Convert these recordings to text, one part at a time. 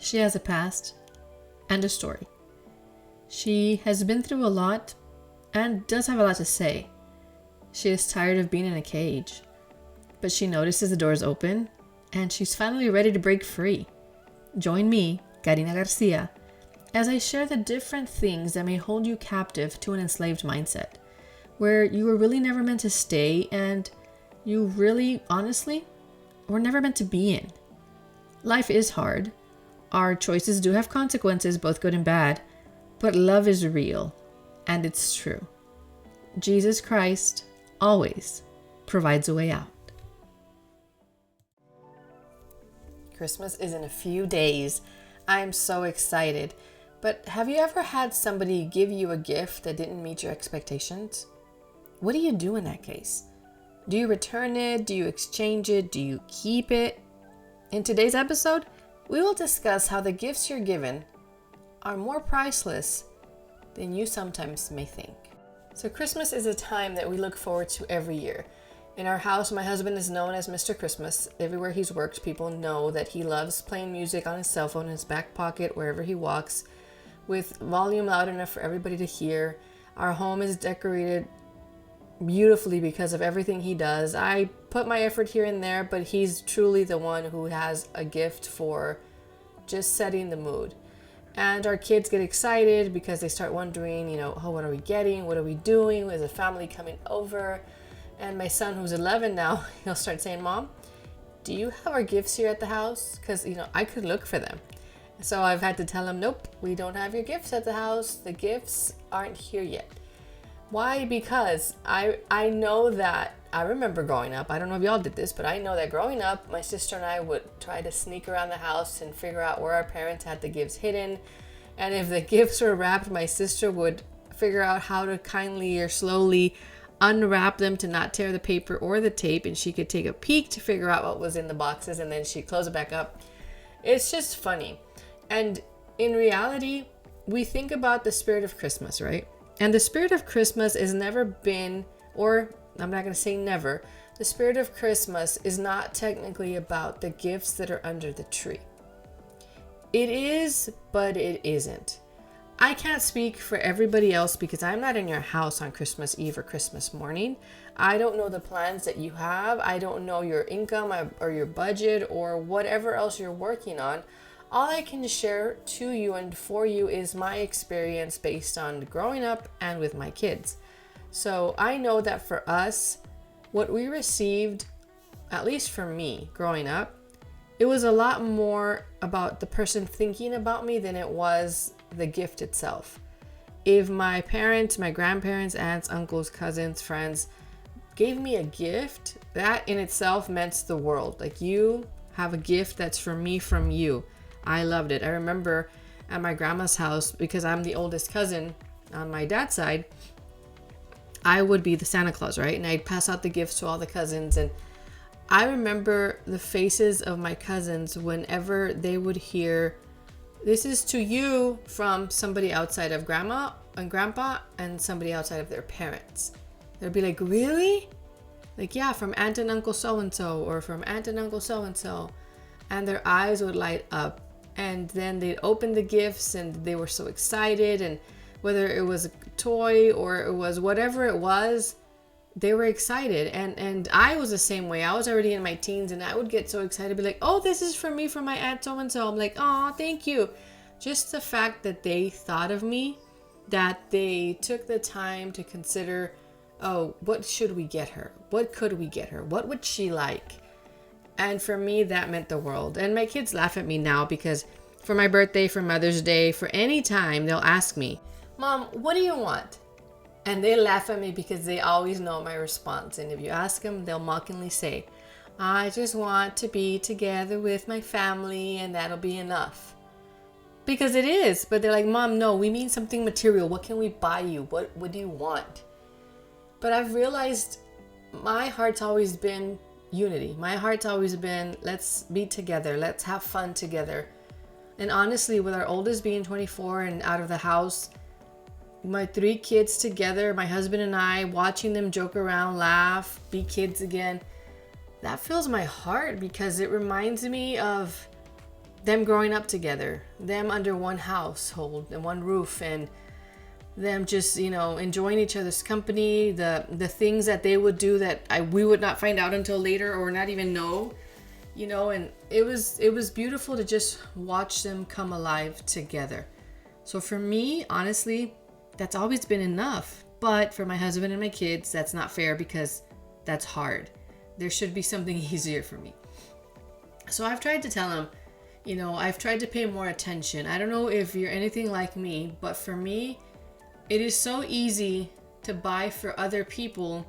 She has a past and a story. She has been through a lot and does have a lot to say. She is tired of being in a cage, but she notices the doors open and she's finally ready to break free. Join me, Karina Garcia, as I share the different things that may hold you captive to an enslaved mindset, where you were really never meant to stay and you really, honestly, were never meant to be in. Life is hard. Our choices do have consequences, both good and bad, but love is real and it's true. Jesus Christ always provides a way out. Christmas is in a few days. I'm so excited. But have you ever had somebody give you a gift that didn't meet your expectations? What do you do in that case? Do you return it? Do you exchange it? Do you keep it? In today's episode, we will discuss how the gifts you're given are more priceless than you sometimes may think. So Christmas is a time that we look forward to every year. In our house, my husband is known as Mr. Christmas. Everywhere he's worked, people know that he loves playing music on his cell phone in his back pocket wherever he walks, with volume loud enough for everybody to hear. Our home is decorated beautifully because of everything he does. I put my effort here and there, but he's truly the one who has a gift for just setting the mood. And our kids get excited because they start wondering, oh, what are we getting? What are we doing? Is the family coming over? And my son, who's 11 now, he'll start saying, Mom, do you have our gifts here at the house? Because, I could look for them. So I've had to tell him, nope, we don't have your gifts at the house. The gifts aren't here yet. Why? Because I know that, I remember growing up, I don't know if y'all did this, but I know that growing up, my sister and I would try to sneak around the house and figure out where our parents had the gifts hidden. And if the gifts were wrapped, my sister would figure out how to kindly or slowly unwrap them to not tear the paper or the tape, and she could take a peek to figure out what was in the boxes, and then she'd close it back up. It's just funny. And in reality, we think about the spirit of Christmas, right? And the spirit of Christmas has never been, or I'm not going to say never, the spirit of Christmas is not technically about the gifts that are under the tree. It is, but it isn't. I can't speak for everybody else because I'm not in your house on Christmas Eve or Christmas morning. I don't know the plans that you have. I don't know your income or your budget or whatever else you're working on. All I can share to you and for you is my experience based on growing up and with my kids. So I know that for us, what we received, at least for me growing up, it was a lot more about the person thinking about me than it was the gift itself. If my parents, my grandparents, aunts, uncles, cousins, friends gave me a gift, that in itself meant the world. Like, you have a gift that's for me from you. I loved it. I remember at my grandma's house, because I'm the oldest cousin on my dad's side, I would be the Santa Claus, right? And I'd pass out the gifts to all the cousins. And I remember the faces of my cousins whenever they would hear, "This is to you," from somebody outside of grandma and grandpa and somebody outside of their parents. They'd be like, "Really?" Like, "Yeah, from Aunt and Uncle so-and-so," or "from Aunt and Uncle so-and-so." And their eyes would light up. And then they'd open the gifts and they were so excited. And whether it was a toy or it was whatever it was, they were excited. And I was the same way. I was already in my teens and I would get so excited, be like, "Oh, this is for me from my aunt so-and-so." I'm like, "Oh, thank you." Just the fact that they thought of me, that they took the time to consider, oh, what should we get her? What could we get her? What would she like? And for me, that meant the world. And my kids laugh at me now because for my birthday, for Mother's Day, for any time, they'll ask me, "Mom, what do you want?" And they laugh at me because they always know my response. And if you ask them, they'll mockingly say, "I just want to be together with my family and that'll be enough." Because it is. But they're like, "Mom, no, we mean something material. What can we buy you? What do you want?" But I've realized my heart's always been unity. My heart's always been, let's be together. Let's have fun together. And honestly, with our oldest being 24 and out of the house, my 3 kids together, my husband and I, watching them joke around, laugh, be kids again, that fills my heart because it reminds me of them growing up together, them under one household and one roof, and them just, enjoying each other's company, the things that they would do that we would not find out until later or not even know, and it was beautiful to just watch them come alive together. So for me, honestly, that's always been enough. But for my husband and my kids, that's not fair because that's hard. There should be something easier for me. So I've tried to tell them, I've tried to pay more attention. I don't know if you're anything like me, but for me, it is so easy to buy for other people,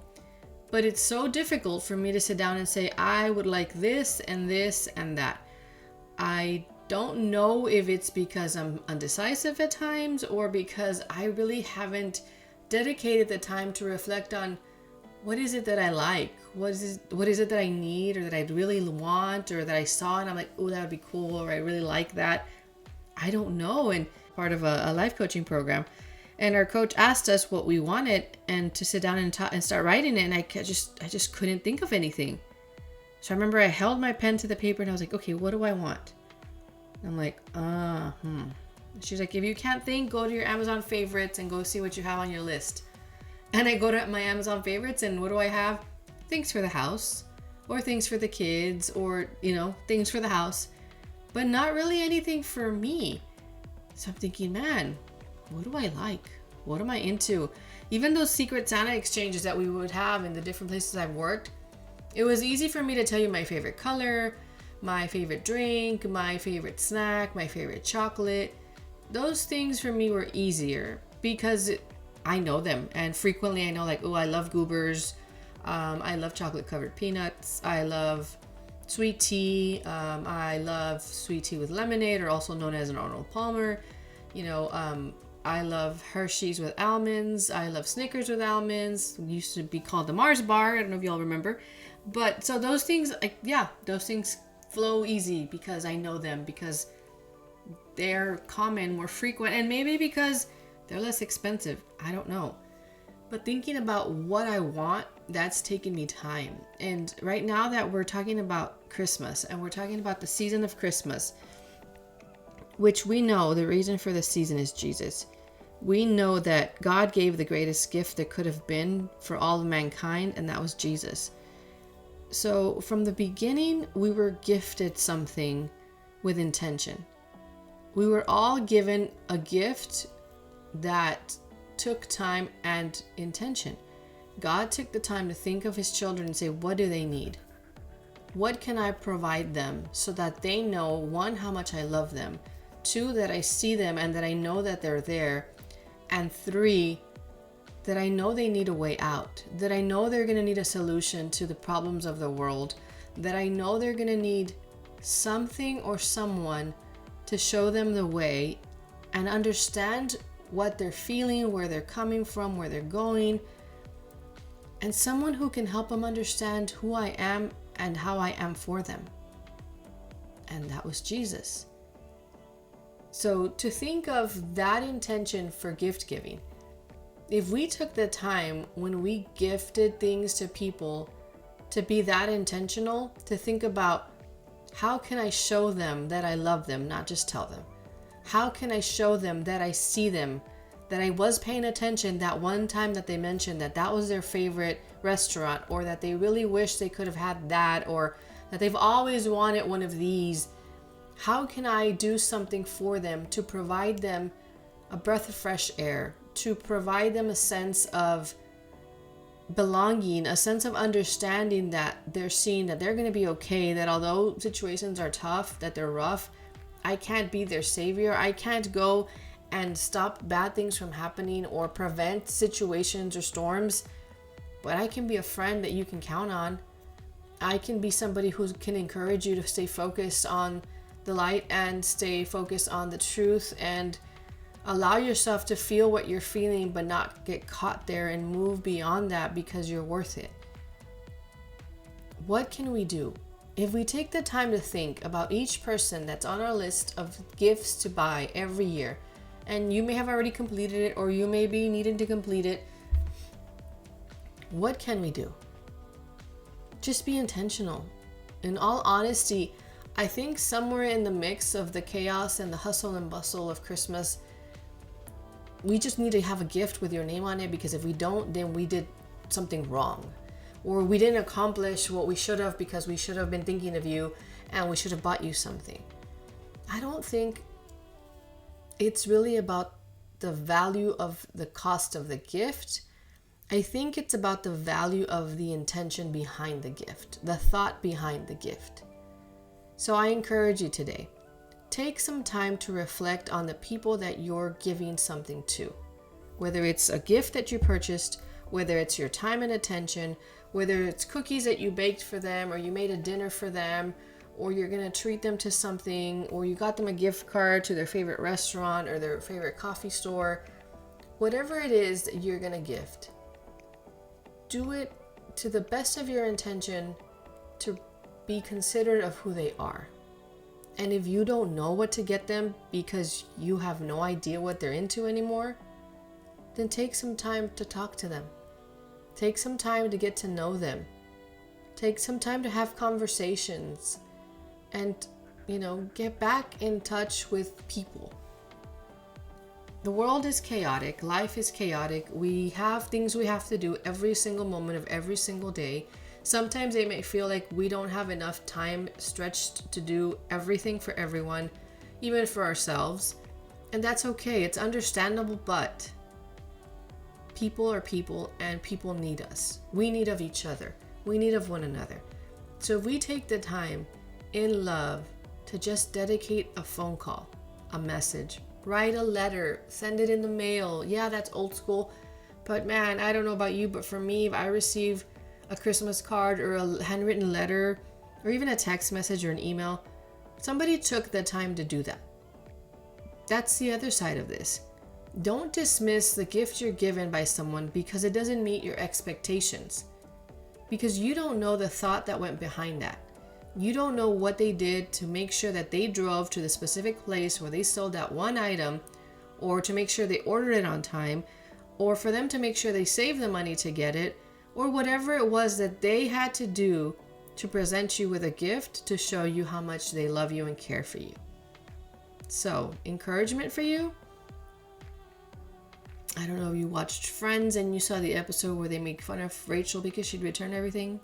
but it's so difficult for me to sit down and say, I would like this and this and that. I don't know if it's because I'm undecisive at times or because I really haven't dedicated the time to reflect on what is it that I like, what is it that I need or that I really want or that I saw and I'm like, oh, that would be cool, or I really like that. I don't know. And part of a life coaching program, and our coach asked us what we wanted and to sit down and start writing it, and I just couldn't think of anything. So I remember I held my pen to the paper and I was like, okay, what do I want? And I'm like, She's like, if you can't think, go to your Amazon favorites and go see what you have on your list. And I go to my Amazon favorites and what do I have? Things for the house or things for the kids or, things for the house, but not really anything for me. So I'm thinking, man, what do I like? What am I into? Even those Secret Santa exchanges that we would have in the different places I've worked, it was easy for me to tell you my favorite color, my favorite drink, my favorite snack, my favorite chocolate. Those things for me were easier because I know them, and frequently I know like, oh, I love goobers, I love chocolate covered peanuts, I love sweet tea, I love sweet tea with lemonade, or also known as an Arnold Palmer. I love Hershey's with almonds, I love Snickers with almonds. It used to be called the Mars bar, I don't know if y'all remember. But so those things, those things flow easy because I know them, because they're common, more frequent, and maybe because they're less expensive. I don't know. But thinking about what I want, that's taking me time. And right now that we're talking about Christmas and we're talking about the season of Christmas, which we know the reason for the season is Jesus. We know that God gave the greatest gift that could have been for all of mankind, and that was Jesus. So from the beginning, we were gifted something with intention. We were all given a gift that took time and intention. God took the time to think of his children and say, what do they need? What can I provide them so that they know, one, how much I love them, two, that I see them and that I know that they're there, and three, that I know they need a way out, that I know they're going to need a solution to the problems of the world, that I know they're going to need something or someone to show them the way and understand what they're feeling, where they're coming from, where they're going, and someone who can help them understand who I am and how I am for them. And that was Jesus. So to think of that intention for gift giving, if we took the time when we gifted things to people to be that intentional, to think about how can I show them that I love them, not just tell them. How can I show them that I see them, that I was paying attention that one time that they mentioned that that was their favorite restaurant, or that they really wish they could have had that, or that they've always wanted one of these. How can I do something for them to provide them a breath of fresh air, to provide them a sense of belonging, a sense of understanding that they're seen, that they're going to be okay, that although situations are tough, that they're rough, I can't be their savior. I can't go and stop bad things from happening or prevent situations or storms, but I can be a friend that you can count on. I can be somebody who can encourage you to stay focused on the light and stay focused on the truth, and allow yourself to feel what you're feeling, but not get caught there, and move beyond that because you're worth it. What can we do? If we take the time to think about each person that's on our list of gifts to buy every year, and you may have already completed it or you may be needing to complete it, what can we do? Just be intentional. In all honesty, I think somewhere in the mix of the chaos and the hustle and bustle of Christmas, we just need to have a gift with your name on it, because if we don't, then we did something wrong. Or we didn't accomplish what we should have because we should have been thinking of you and we should have bought you something. I don't think it's really about the value of the cost of the gift. I think it's about the value of the intention behind the gift, the thought behind the gift. So I encourage you today, take some time to reflect on the people that you're giving something to. Whether it's a gift that you purchased, whether it's your time and attention, whether it's cookies that you baked for them, or you made a dinner for them, or you're going to treat them to something, or you got them a gift card to their favorite restaurant or their favorite coffee store. Whatever it is that you're going to gift, do it to the best of your intention to be considerate of who they are. And if you don't know what to get them because you have no idea what they're into anymore, then take some time to talk to them. Take some time to get to know them. Take some time to have conversations and, get back in touch with people. The world is chaotic. Life is chaotic. We have things we have to do every single moment of every single day. Sometimes it may feel like we don't have enough time stretched to do everything for everyone, even for ourselves. And that's okay. It's understandable, but people are people and people need us. We need of each other. We need of one another. So if we take the time in love to just dedicate a phone call, a message, write a letter, send it in the mail. Yeah, that's old school. But man, I don't know about you, but for me, if I receive a Christmas card or a handwritten letter or even a text message or an email, somebody took the time to do that. That's the other side of this. Don't dismiss the gift you're given by someone because it doesn't meet your expectations. Because you don't know the thought that went behind that. You don't know what they did to make sure that they drove to the specific place where they sold that one item, or to make sure they ordered it on time, or for them to make sure they saved the money to get it, or whatever it was that they had to do to present you with a gift to show you how much they love you and care for you. So, encouragement for you. I don't know if you watched Friends and you saw the episode where they make fun of Rachel because she'd return everything.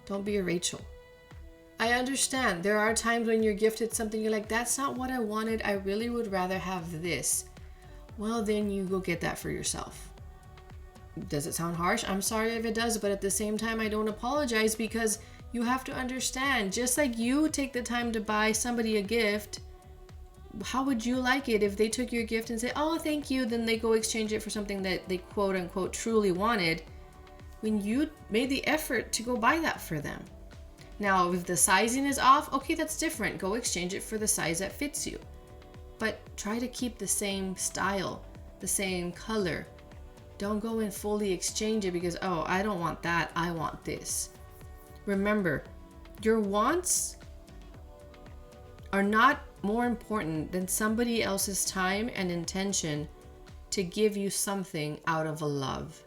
Don't be a Rachel. I understand there are times when you're gifted something, you're like, that's not what I wanted. I really would rather have this. Well, then you go get that for yourself. Does it sound harsh? I'm sorry if it does, but at the same time, I don't apologize, because you have to understand, just like you take the time to buy somebody a gift, how would you like it if they took your gift and say, oh, thank you, then they go exchange it for something that they quote unquote truly wanted when you made the effort to go buy that for them? Now, if the sizing is off, okay, that's different. Go exchange it for the size that fits you. But try to keep the same style, the same color. Don't go and fully exchange it because, oh, I don't want that, I want this. Remember, your wants are not more important than somebody else's time and intention to give you something out of a love.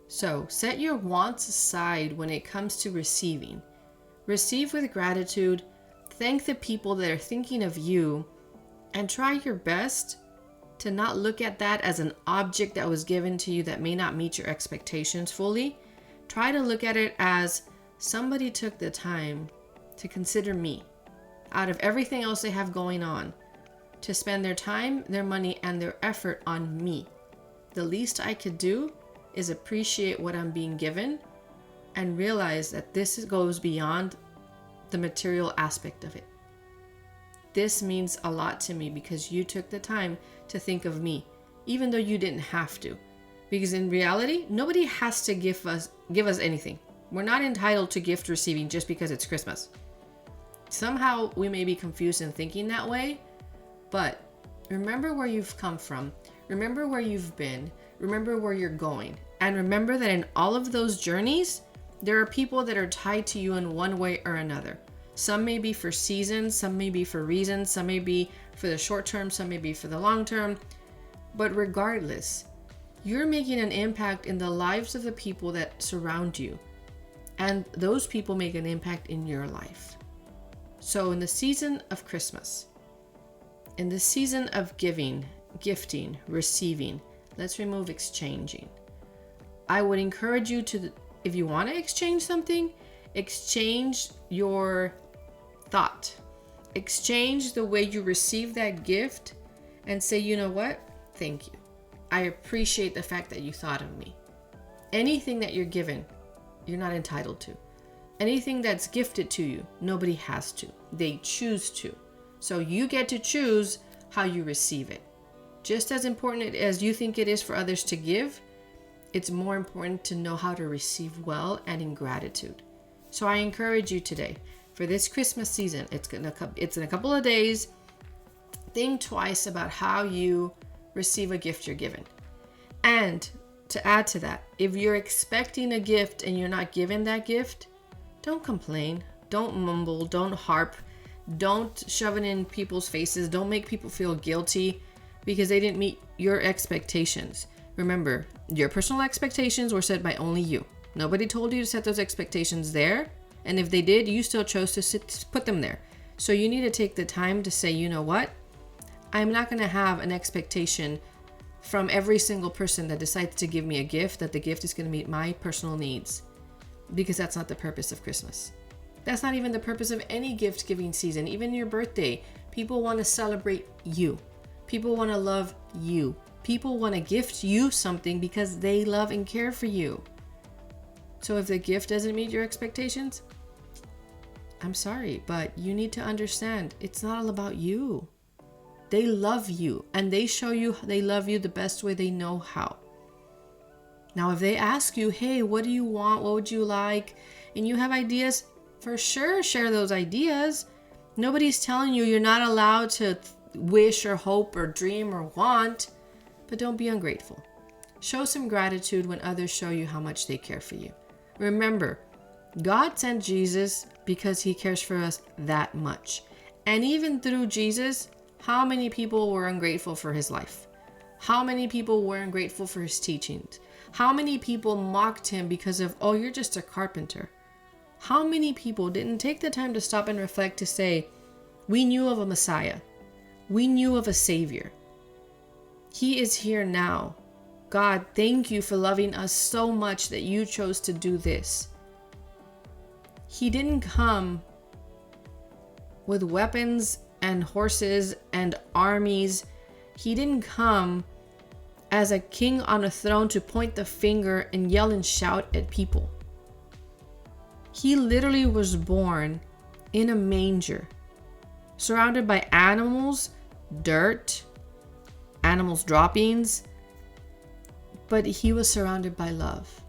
So set your wants aside when it comes to receiving. Receive with gratitude, thank the people that are thinking of you, and try your best to not look at that as an object that was given to you that may not meet your expectations fully. Try to look at it as somebody took the time to consider me out of everything else they have going on, to spend their time, their money, and their effort on me. The least I could do is appreciate what I'm being given and realize that this goes beyond the material aspect of it. This means a lot to me because you took the time to think of me, even though you didn't have to. Because in reality, nobody has to give us anything. We're not entitled to gift receiving just because it's Christmas. Somehow we may be confused in thinking that way, but remember where you've come from, remember where you've been, remember where you're going, and remember that in all of those journeys, there are people that are tied to you in one way or another. Some may be for seasons, some may be for reasons, some may be for the short term, some may be for the long term, but regardless, you're making an impact in the lives of the people that surround you, and those people make an impact in your life. So in the season of Christmas, in the season of giving, gifting, receiving, let's remove exchanging. I would encourage you to, if you want to exchange something, exchange your thought. Exchange the way you receive that gift and say, you know what? Thank you. I appreciate the fact that you thought of me. Anything that you're given, you're not entitled to. Anything that's gifted to you, nobody has to. They choose to. So you get to choose how you receive it. Just as important as you think it is for others to give, it's more important to know how to receive well and in gratitude. So I encourage you today, for this Christmas season, it's in a couple of days, think twice about how you receive a gift you're given. And to add to that, if you're expecting a gift and you're not given that gift, don't complain, don't mumble, don't harp, don't shove it in people's faces, don't make people feel guilty because they didn't meet your expectations. Remember, your personal expectations were set by only you. Nobody told you to set those expectations there. And if they did, you still chose to put them there. So you need to take the time to say, you know what? I'm not going to have an expectation from every single person that decides to give me a gift that the gift is going to meet my personal needs. Because that's not the purpose of Christmas. That's not even the purpose of any gift giving season. Even your birthday, people want to celebrate you. People want to love you. People want to gift you something because they love and care for you. So if the gift doesn't meet your expectations, I'm sorry, but you need to understand it's not all about you. They love you and they show you they love you the best way they know how. Now, if they ask you, hey, what do you want? What would you like? And you have ideas, for sure, share those ideas. Nobody's telling you you're not allowed to wish or hope or dream or want, but don't be ungrateful. Show some gratitude when others show you how much they care for you. Remember, God sent Jesus because he cares for us that much. And even through Jesus, how many people were ungrateful for his life? How many people were ungrateful for his teachings? How many people mocked him because of, oh, you're just a carpenter? How many people didn't take the time to stop and reflect to say, we knew of a Messiah. We knew of a Savior. He is here now. God, thank you for loving us so much that you chose to do this. He didn't come with weapons and horses and armies. He didn't come as a king on a throne to point the finger and yell and shout at people. He literally was born in a manger, surrounded by animals, dirt, animals' droppings, but he was surrounded by love.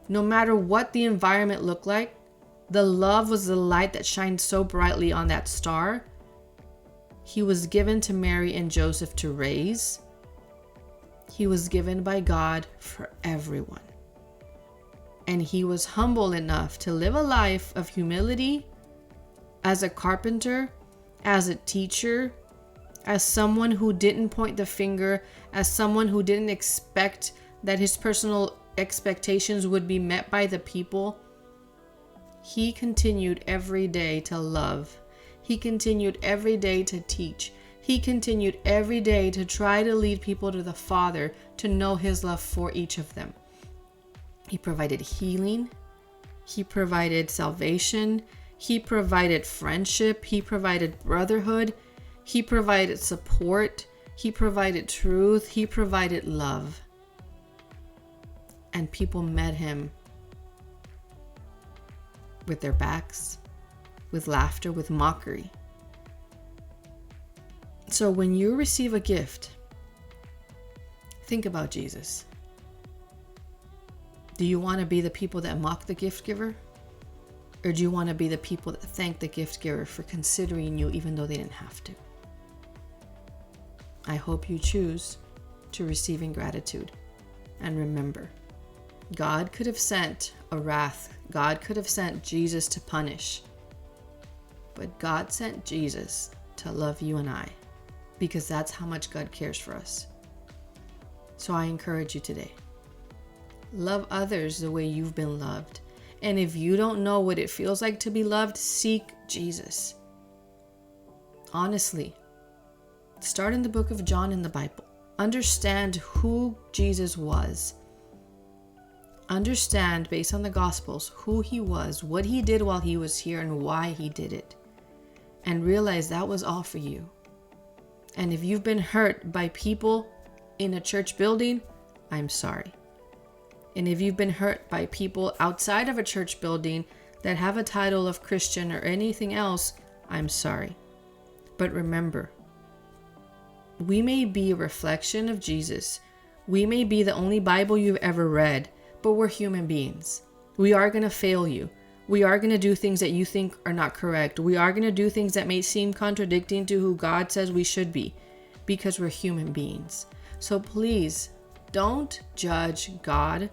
No matter what the environment looked like, the love was the light that shined so brightly on that star. He was given to Mary and Joseph to raise. He was given by God for everyone. And he was humble enough to live a life of humility as a carpenter, as a teacher, as someone who didn't point the finger, as someone who didn't expect that his personal expectations would be met by the people. He continued every day to love. He continued every day to teach. He continued every day to try to lead people to the Father, to know his love for each of them. He provided healing. He provided salvation. He provided friendship. He provided brotherhood. He provided support. He provided truth. He provided love. And people met him with their backs, with laughter, with mockery. So when you receive a gift, think about Jesus. Do you want to be the people that mock the gift giver? Or do you want to be the people that thank the gift giver for considering you even though they didn't have to? I hope you choose to receive in gratitude. And remember, God could have sent a wrath. God could have sent Jesus to punish. But God sent Jesus to love you and I, because that's how much God cares for us. So I encourage you today. Love others the way you've been loved. And if you don't know what it feels like to be loved, seek Jesus. Honestly, start in the book of John in the Bible. Understand who Jesus was. Understand, based on the Gospels, who he was, what he did while he was here, and why he did it. And realize that was all for you. And if you've been hurt by people in a church building, I'm sorry. And if you've been hurt by people outside of a church building that have a title of Christian or anything else, I'm sorry. But remember, we may be a reflection of Jesus. We may be the only Bible you've ever read, but we're human beings. We are going to fail you. We are going to do things that you think are not correct. We are going to do things that may seem contradicting to who God says we should be, because we're human beings. So please, don't judge God.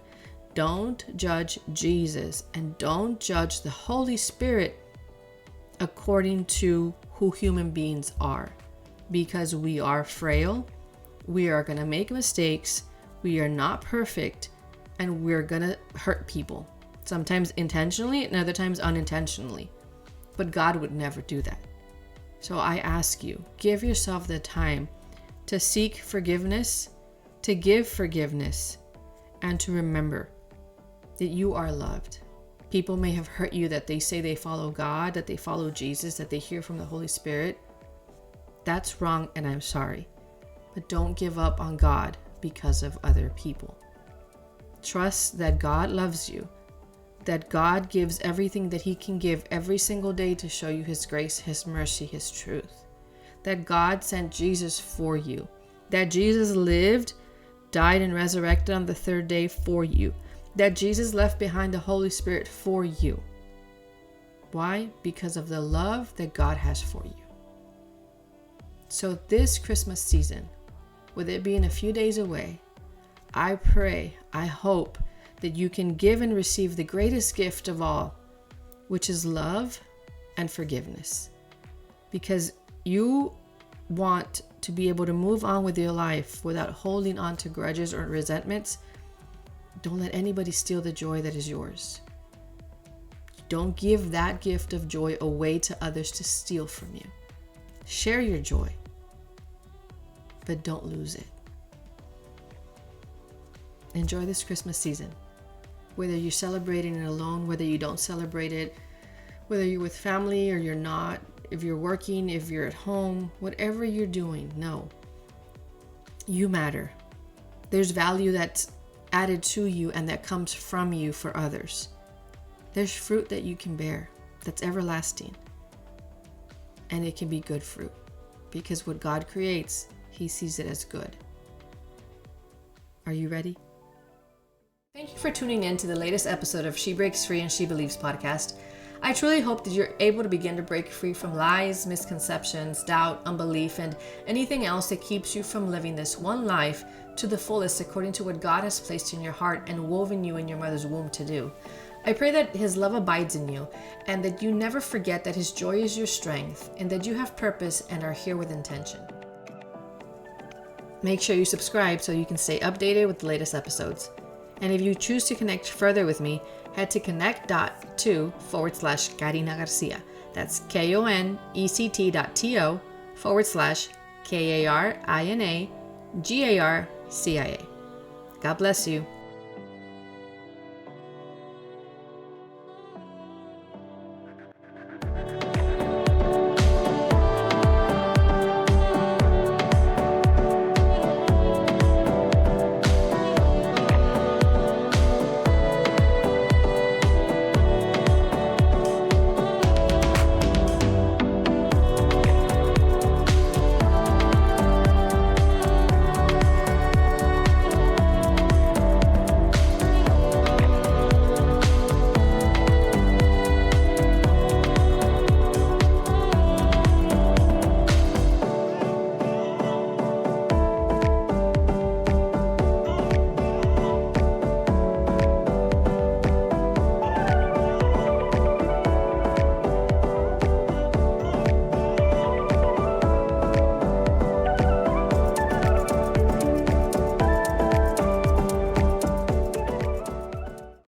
Don't judge Jesus. And don't judge the Holy Spirit according to who human beings are. Because we are frail. We are going to make mistakes. We are not perfect. And we're going to hurt people. Sometimes intentionally and other times unintentionally. But God would never do that. So I ask you, give yourself the time to seek forgiveness, to give forgiveness, and to remember that you are loved. People may have hurt you, that they say they follow God, that they follow Jesus, that they hear from the Holy Spirit. That's wrong, and I'm sorry. But don't give up on God because of other people. Trust that God loves you, that God gives everything that he can give every single day to show you his grace, his mercy, his truth. That God sent Jesus for you. That Jesus lived, died, and resurrected on the third day for you. That Jesus left behind the Holy Spirit for you. Why? Because of the love that God has for you. So this Christmas season, with it being a few days away, I pray, I hope that you can give and receive the greatest gift of all, which is love and forgiveness. Because you want to be able to move on with your life without holding on to grudges or resentments. Don't let anybody steal the joy that is yours. Don't give that gift of joy away to others to steal from you. Share your joy, but don't lose it. Enjoy this Christmas season. Whether you're celebrating it alone, whether you don't celebrate it, whether you're with family or you're not, if you're working, if you're at home, whatever you're doing, know you matter. There's value that's added to you and that comes from you for others. There's fruit that you can bear that's everlasting. And it can be good fruit, because what God creates, he sees it as good. Are you ready? Thank you for tuning in to the latest episode of She Breaks Free and She Believes podcast. I truly hope that you're able to begin to break free from lies, misconceptions, doubt, unbelief, and anything else that keeps you from living this one life to the fullest according to what God has placed in your heart and woven you in your mother's womb to do. I pray that his love abides in you and that you never forget that his joy is your strength and that you have purpose and are here with intention. Make sure you subscribe so you can stay updated with the latest episodes. And if you choose to connect further with me, head to connect.to/Karina Garcia. That's KONECT.to/KARINAGARCIA. God bless you.